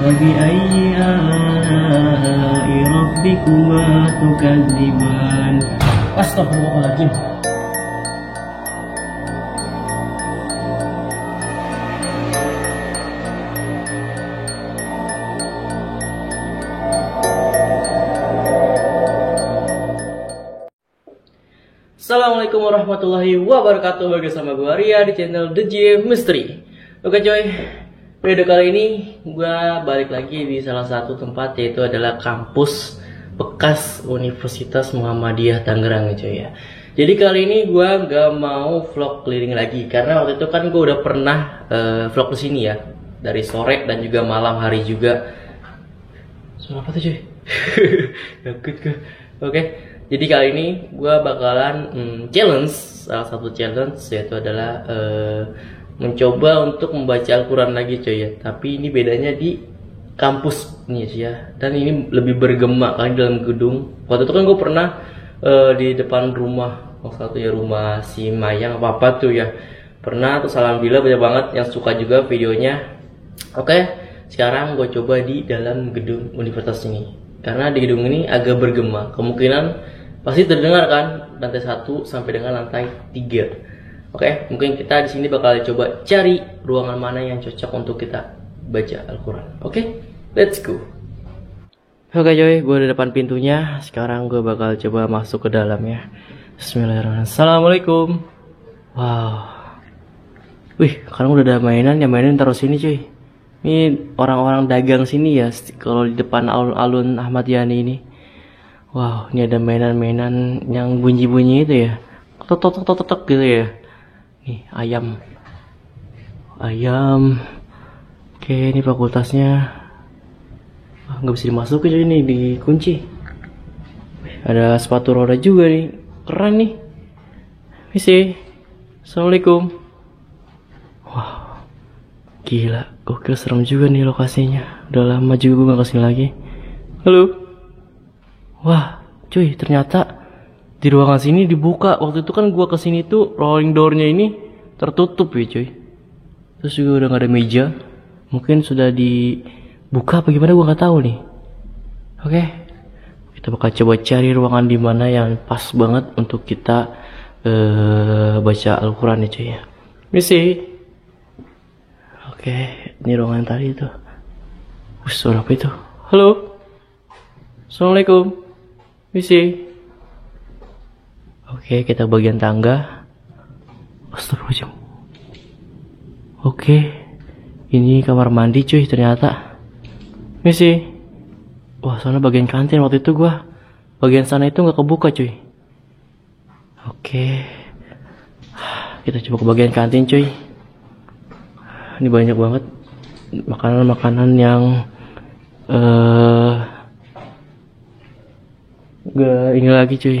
فبأي آلاء ربكما تكذبان. Astagfirullahaladzim. Assalamualaikum warahmatullahi wabarakatuh. Bersama gue Ria di channel The J Mystery. Oke coy, video kali ini gue balik lagi di salah satu tempat, yaitu adalah kampus bekas Universitas Muhammadiyah Tangerang coy ya. Jadi kali ini gue gak mau vlog keliling lagi, karena waktu itu kan gue udah pernah vlog di sini ya, dari sore dan juga malam hari juga. Suara apa tuh coy? Takut ke? Oke. Jadi kali ini gue bakalan challenge, salah satu challenge yaitu adalah mencoba untuk membaca Al-Quran lagi coy ya. Tapi ini bedanya di kampus nih ya, dan ini lebih bergema kali dalam gedung. Waktu itu kan gue pernah di depan rumah, waktu ya rumah si Mayang apa tuh ya. Pernah, terus alhamdulillah banyak banget yang suka juga videonya. Oke, sekarang gue coba di dalam gedung universitas ini, karena di gedung ini agak bergema, kemungkinan pasti terdengar kan lantai 1 sampai dengan lantai 3. Oke, mungkin kita di sini bakal coba cari ruangan mana yang cocok untuk kita baca Al-Quran. Oke, let's go. Oke coy, gue di depan pintunya. Sekarang gue bakal coba masuk ke dalam ya. Bismillahirrahmanirrahim. Assalamualaikum. Wow. Wih, sekarang udah ada mainan, yang mainan taruh sini cuy. Ini orang-orang dagang sini ya, kalau di depan alun-alun Ahmad Yani ini. Wow, ini ada mainan-mainan yang bunyi-bunyi itu ya, tok gitu ya. Nih, ayam. Oke, ini fakultasnya. Nggak bisa dimasukin jadi ini, dikunci. Ada sepatu roda juga nih, keren nih. Misi, assalamualaikum. Wow, gila, gokil, serem juga nih lokasinya. Udah lama juga gue nggak kesini lagi. Halo. Wah, cuy, ternyata di ruangan sini dibuka. Waktu itu kan gua kesini tuh rolling doornya ini tertutup ya cuy. Terus juga udah gak ada meja. Mungkin sudah dibuka apa gimana, gua nggak tahu nih. Oke, kita bakal coba cari ruangan di mana yang pas banget untuk kita baca Al-Quran ya cuy ya. Misi. Oke, ini ruangan tadi itu. Suara apa itu? Halo. Assalamualaikum. Misi. Oke, kita bagian tangga. Astagfirullahaladzim. Oke, ini kamar mandi cuy ternyata. Misi. Wah, sana bagian kantin. Waktu itu gua bagian sana itu nggak kebuka cuy. Oke, kita coba ke bagian kantin cuy. Ini banyak banget makanan-makanan yang gak ini lagi cuy.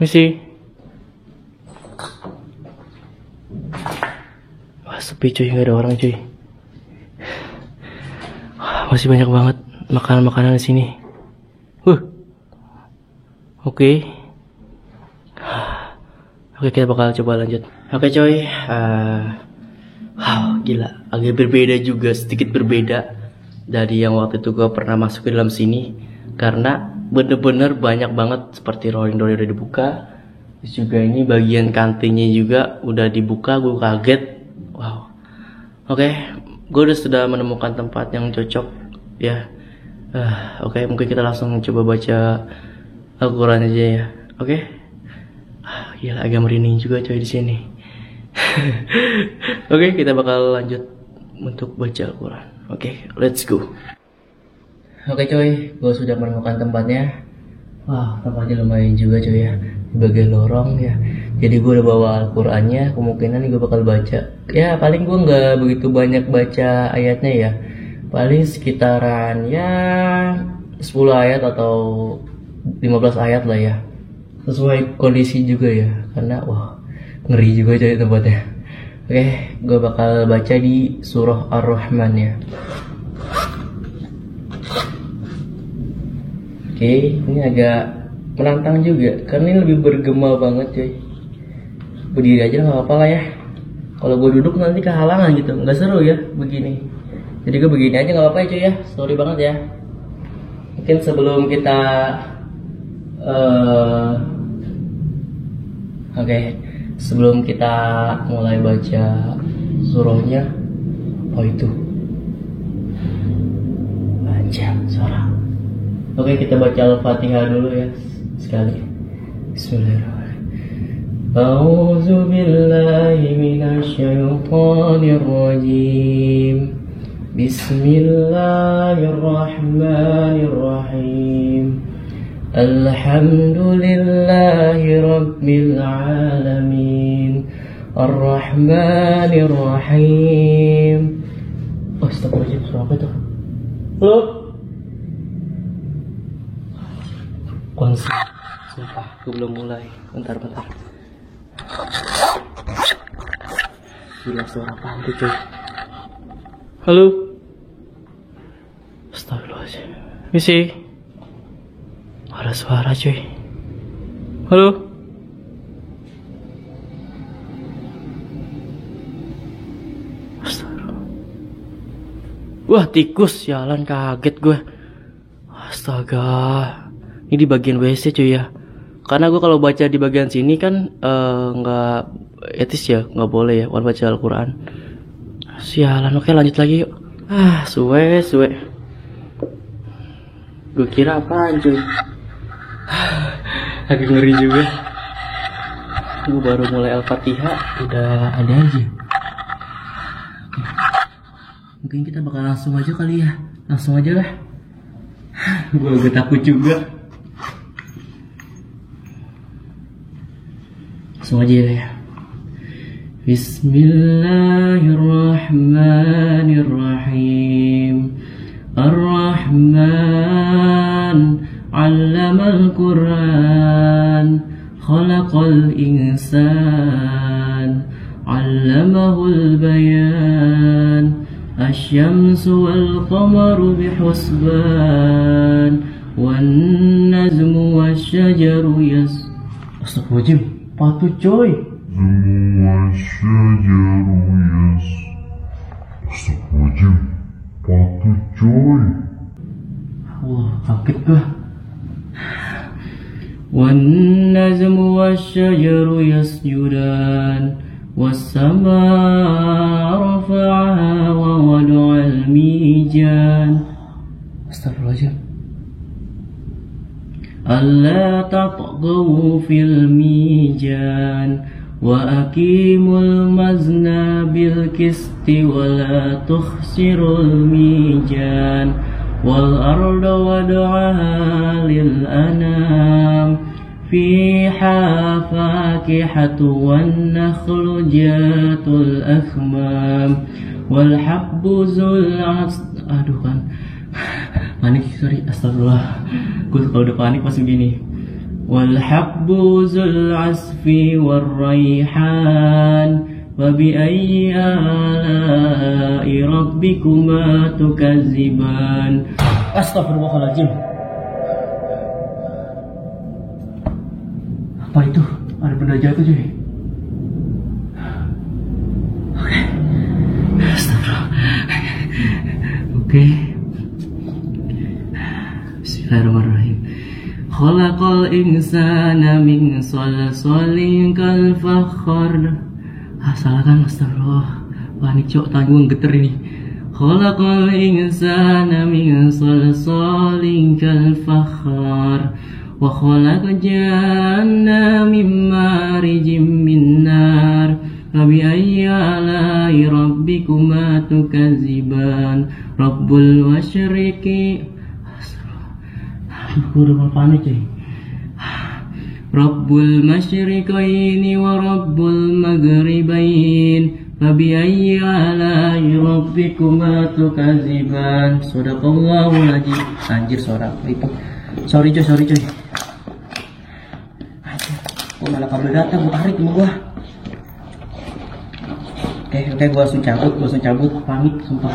Misi. Wah, sepi cuy, gak ada orang cuy. Masih banyak banget makanan-makanan di sini. Oke, kita bakal coba lanjut. Oke coy. Gila, agak berbeda juga, sedikit berbeda dari yang waktu itu gue pernah masuk ke dalam sini, karena bener-bener banyak banget seperti rolling door udah dibuka. Terus juga ini bagian kantinnya juga udah dibuka, gue kaget. Wow. Oke, gue sudah menemukan tempat yang cocok ya. Oke, mungkin kita langsung coba baca Al-Quran aja ya. Oke. Gila, agak merinding juga coy di sini. Oke, kita bakal lanjut untuk baca Al-Quran. Oke, let's go. Oke coy, gue sudah menemukan tempatnya. Wah, tempatnya lumayan juga coy ya, di bagian lorong ya. Jadi gue udah bawa Al-Qurannya, kemungkinan gue bakal baca. Ya paling gue nggak begitu banyak baca ayatnya ya, paling sekitaran ya 10 ayat atau 15 ayat lah ya, sesuai kondisi juga ya, karena wah ngeri juga coy tempatnya. Oke, gue bakal baca di surah Ar-Rahman ya. Oke, ini agak menantang juga karena ini lebih bergema banget coy. Berdiri aja nggak apa-apa lah ya. Kalau gue duduk nanti kehalangan gitu, nggak seru ya begini. Jadi gue begini aja nggak apa-apa ya cuy ya. Sorry banget ya. Mungkin sebelum kita sebelum kita mulai baca surahnya, itu baca suara. Kita baca Al-Fatihah dulu ya sekali. Bismillahirrahmanirrahim. A'udzu billahi minasyaitonir rajim. Bismillahirrahmanirrahim. Alhamdulillahi rabbil alamin. Ar-Rahmanir-Rahim. Astagfirullahaladzim, suara apa itu? Halo? Konsen. Sumpah, gue belum mulai. Bentar. Gila, suara apa itu cuy? Halo? Astagfirullahaladzim. Misi? Ada suara cuy. Halo? Wah, tikus, jalan kaget gue. Astaga. Ini di bagian WC cuy ya. Karena gue kalau baca di bagian sini kan nggak etis ya, nggak boleh ya kalau baca Al-Quran. Sialan. Oke, lanjut lagi yuk. Suwe. Gue kira apaan cuy. Agak ngeri juga. Gue baru mulai Al-Fatihah udah ada aja. Mungkin kita bakal langsung aja kali ya. Langsung aja lah. Gue agak takut juga. Langsung aja ya. Bismillahirrahmanirrahim. Ar-Rahman 'allamal Qur'an. Khalaqal insan. 'allamahul bayan. الشمس والقمر بحسبان والنجم والشجر Astagfirullahaladzim, patut coy. Astagfirullahaladzim, patut coy. Wah, kaget gua. والنجم والشجر يسجدان والسماء رفعها ووضع الميزان. Astagfirullahaladzim. ألا تطغوا في الميزان وأقيموا الوزن بالقسط ولا تخسروا الميزان والأرض وضعها للأنام فيها فاكهة والنخل ذات الأكمام والحب ذو العصف. Aduh kan panik, sorry, astagfirullah. Gue kalau udah panik pas begini. Walhabbu zul asfi warraihan wa bi ayyi ala'i rabbikuma tukazziban. Astagfirullahaladzim. Apa itu? Ada benda jatuh cuy. Oke. Astagfirullah. Oke. Bismillahirrahmanirrahim. Khalaqal insana min salsalin kal fakhar. Salah kan, astagfirullah. Panik cok, tanggung geter ini. Khalaqal insana min salsalin kal fakhar. Wa khalaqa janna min marijim min nar. Fa bi ayyi ala'i rabbikuma tukazziban. Rabbul masyriqi. Aku udah mau panik cuy. Rabbul masyriqaini wa rabbul maghribain. Fa bi ayyi ala'i rabbikuma tukazziban. Shadaqallahul azim. Anjir, suara apa itu? Sorry cuy. Gue malah kabel data gue tarik sama gue. Oke, gue langsung cabut, panik, sumpah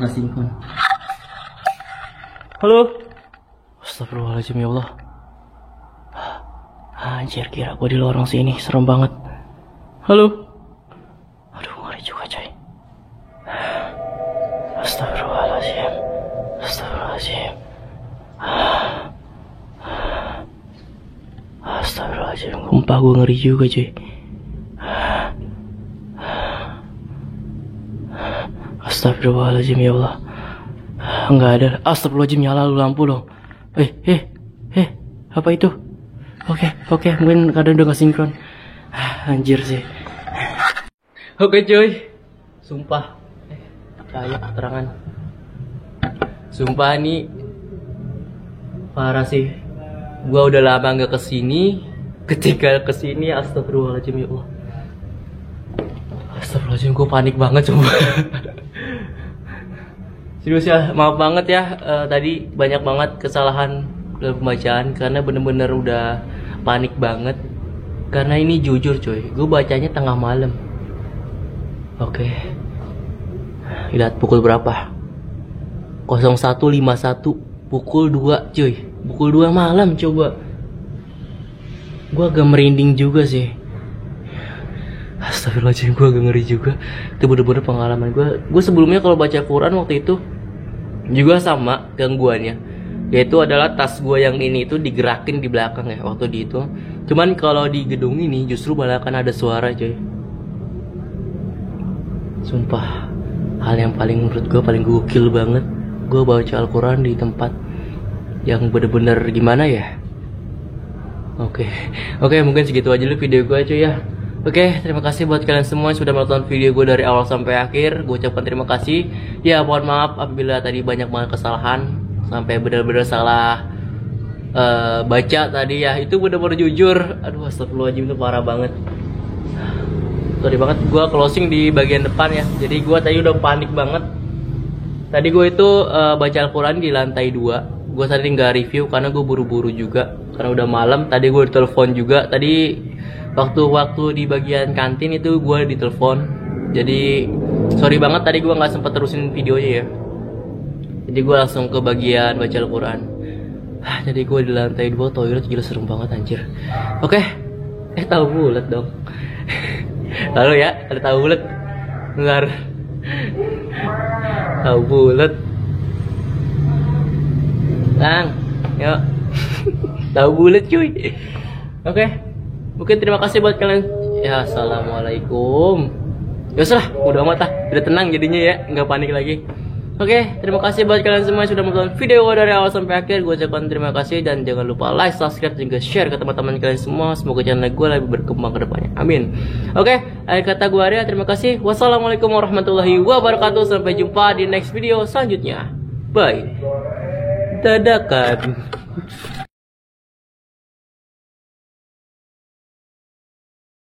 gak sinkron. Halo. Astagfirullahaladzim, ya Allah. Anjir, kira gue di lorong sini, serem banget. Halo. Aduh, ngeri juga coy. Sumpah gue ngeri juga cuy. Astagfirullahaladzim ya Allah. Enggak ada. Astagfirullahaladzim, nyala lu lampu dong. Apa itu? Oke, mungkin kadang udah gak sinkron. Anjir sih. Oke cuy. Sumpah. Kayak keterangan. Sumpah nih parah sih. Gua udah lama gak kesini. Ketika kesini, astagfirullahaladzim ya Allah. Astagfirullahaladzim, gue panik banget coba. Serius ya, maaf banget ya. Tadi banyak banget kesalahan dalam pembacaan karena bener-bener udah panik banget. Karena ini jujur coy, gue bacanya tengah malam. Oke. Lihat pukul berapa? 01.51, pukul 2 cuy. Pukul 2 malam coba. Gue agak merinding juga sih. Astagfirullahaladzim, gue agak ngeri juga. Itu bener-bener pengalaman gue. Gue sebelumnya kalau baca Quran waktu itu juga sama gangguannya, yaitu adalah tas gue yang ini itu digerakin di belakang ya waktu di itu. Cuman kalau di gedung ini justru malah kan ada suara coy. Sumpah, hal yang paling menurut gue paling gokil banget, gue baca Al-Quran di tempat yang bener-bener gimana ya. Oke, mungkin segitu aja dulu video gue cuy ya. Oke, terima kasih buat kalian semua yang sudah menonton video gue dari awal sampai akhir. Gue ucapkan terima kasih. Ya, mohon maaf apabila tadi banyak banget kesalahan, sampai benar-benar salah baca tadi ya. Itu benar-benar jujur. Aduh, astagfirullahaladzim, itu parah banget. Sorry banget, gue closing di bagian depan ya. Jadi gue tadi udah panik banget. Tadi gue itu baca Al-Quran di lantai 2. Gue tadi nggak review karena gue buru-buru juga. Karena udah malam. Tadi gue ditelepon juga. Tadi waktu di bagian kantin itu gue ditelepon. Jadi sorry banget tadi gue nggak sempet terusin videonya ya. Jadi gue langsung ke bagian baca Al-Quran. Jadi gue di lantai 2 toilet, gila serem banget anjir. Oke, tahu bulat dong. Lalu ya, ada tahu bulat. Bentar. Tahu bulat. Lang, yuk. Tahu bulat cuy. Oke. Mungkin terima kasih buat kalian. Ya, assalamualaikum. Ya salah, udah amat lah. Udah tenang jadinya ya, nggak panik lagi. Oke, terima kasih buat kalian semua yang sudah menonton video gue dari awal sampai akhir. Gue ucapkan terima kasih dan jangan lupa like, subscribe, dan juga share ke teman-teman kalian semua. Semoga channel gue lebih berkembang ke depannya. Amin. Oke, akhir kata gue Arya, terima kasih. Wassalamualaikum warahmatullahi wabarakatuh. Sampai jumpa di next video selanjutnya. Bye. Dadakan.